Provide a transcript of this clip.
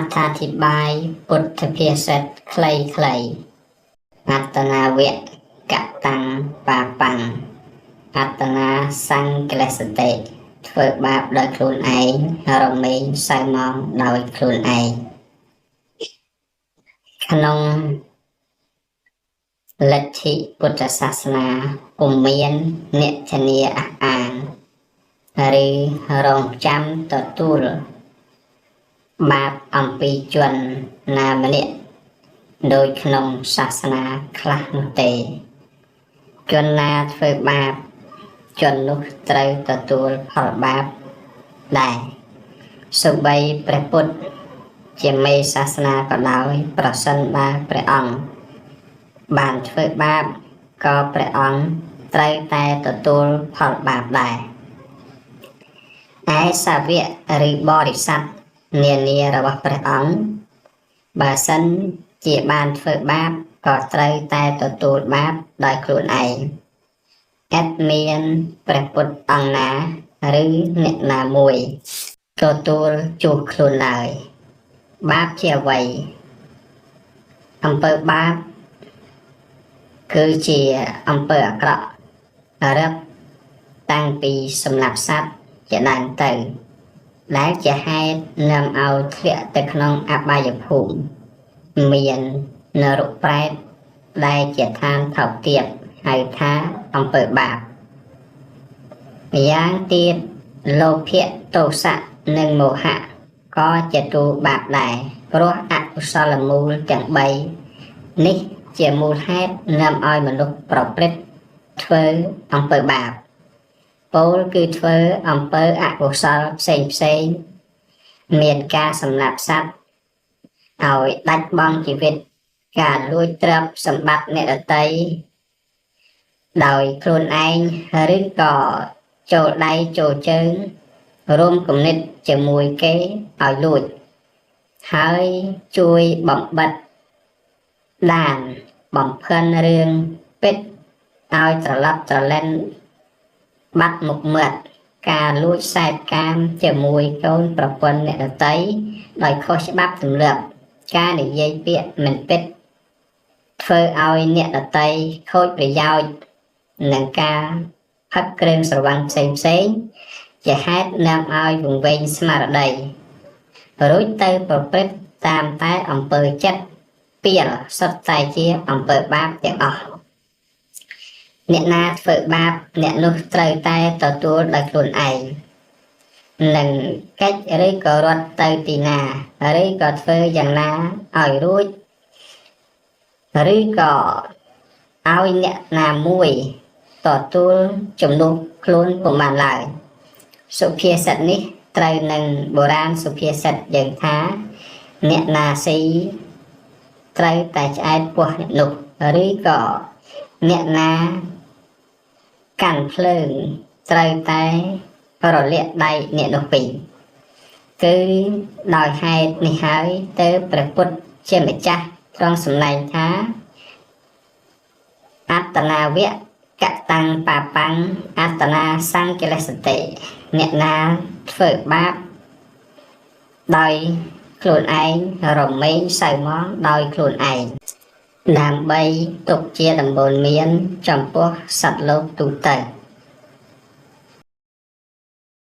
អត្ថាធិប្បាយពុទ្ធភាសិតខ្លីៗអត្តនាវៈកតាំងបាបាំងអត្តនាសង្កលេសតិធ្វើបាបដោយខ្លួនឯងរមែងសៅមងដោយខ្លួនឯងក្នុងលទ្ធិពុទ្ធសាសនាពុំមានអ្នកធានាអះអាងឬរងចាំទទួលបាបអំពីជនណាម្នាក់ដោយក្នុងសាសនាខ្លះនោះទេជនណាធ្វើបាបជននោះត្រូវទទួលផលបាបដែរសូម្បីព្រះពុទ្ធជាមេសាសនាក៏ដោយប្រសិនបើព្រះអង្គបានធ្វើបាបក៏ព្រះអង្គត្រូវតែទទួលផលបាបដែរឯសាវកឬបរិស័ទនានារបស់ព្រះអង្គបើសិនជាបានធ្វើបាបក៏ត្រូវតែទទួលបាបដោយខ្លួនឯងអត់មានព្រះពុទ្ធអង្គណាឬអ្នកណាមួយទទួលជួសខ្លួនឡើយបាបជាអ្វីអំពើបាបគឺជាអំពើអាក្រក់រឹបតាំងពីសំណាប់សត្វជាដើមទៅដែលជាហេតុនាំឲ្យធ្លាក់ទៅក្នុងអបាយភូមិមាននរកប្រែតដែលជាឋានថោកទាបហៅថាអំពើបាបម្យ៉ាងទៀតលោភៈទោសៈនិងមោហៈក៏ជាទូបាបដែរព្រោះអកុសលមូលទាំង3នេះជាមូលហេតុនាំឲ្យមនុស្សប្រព្រឹត្តធ្វើអំពើបាបពោលគឺធ្វើអំពើអកុសលផ្សេងមានការសម្លាប់សត្វឲ្យដាច់បង់ជីវិតការលួចទ្រព្យសម្បត្តិអ្នកដទៃដោយខ្លួនឯងឬក៏ចូលដៃចូលជើងរួមគំនិតជាមួយគេឲ្យលួចហើយជួយបំបិទដានបំភិនរឿងពិតឲ្យត្រឡប់ត្រឡិនបាត់មុខមាត់ការលួចសែបកាមជាមួយកូនប្រពន្ធអ្នកដទៃដោយខុសច្បាប់ទម្លាប់ការនិយាយពាក្យមិនពិតធ្វើឲ្យអ្នកដទៃខូចប្រយោជន៍និងការផឹកគ្រឿងស្រវឹងផ្សេងជាហេតុនាំឲ្យវង្វេងស្មារតីរួចទៅប្រព្រឹត្តតាមតែអំពើចិត្តពីលសុទ្ធតែជាអំពើបាបទាំងអស់អ្នកណាធ្វើបាបអ្នកនោះត្រូវតែទទួលដោយខ្លួនឯងនឹងកិច្ចឬក៏រត់ទៅទីណាឬក៏ធ្វើយ៉ាងណាឲ្យរួចឬក៏ឲ្យអ្នកណាមួយទទួលជំនួសខ្លួនពុំបានឡើយសុភាសិតនេះត្រូវនឹងបុរាណសុភាសិតយើងថាអ្នកណាស៊ីត្រូវតែឆ្អែតពោះអ្នកនោះឬក៏អ្នកណាកាន់ភ្លើងត្រូវតែរលាកដៃអ្នកនោះពីរគឺដោយហេតុនេះហើយទៅព្រះពុទ្ធជាម្ចាស់ទ្រង់សម្ដែងថាអត្តនាវៈកតាំងបាបាំងអត្តនាសង្កលេសតិអ្នកណាធ្វើបាបដោយខ្លួនឯងរមែងសៅមងដោយខ្លួនឯងដើម្បីទុកជាដំបូន្មានចំពោះសត្វលោកទូទៅ